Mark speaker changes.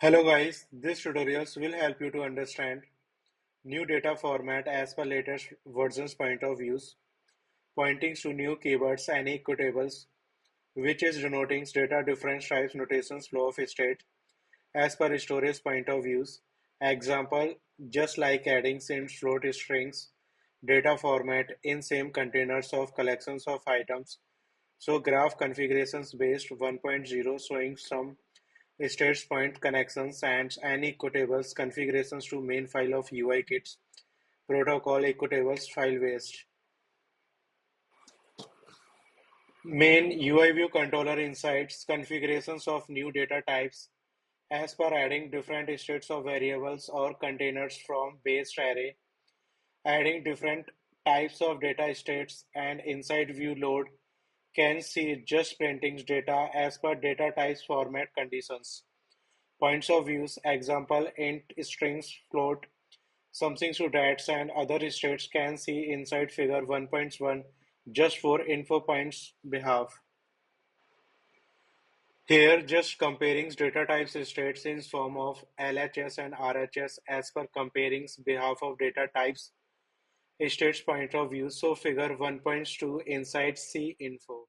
Speaker 1: Hello guys, this tutorials will help you to understand new data format as per latest versions point of views, pointing to new keywords and equatables, which is denoting data different types notations flow of state as per storage point of views. Example, just like adding Int Float Strings data format in same containers of collections of items. So graph configurations based 1.0 showing some states point connections and Equatables configurations to main file of Uikit's protocol Equatables file based. Main UI view controller insights configurations of new data types as per adding different states of variables or containers from based array, adding different types of data states and inside view load can see just printing data as per data types format conditions. Points of views, example, int strings float, something to that and other states can see inside figure 1.1 just for info points behalf. Here just comparing data types states in form of LHS and RHS as per comparing behalf of data types states point of view. So figure 1.2 inside C info.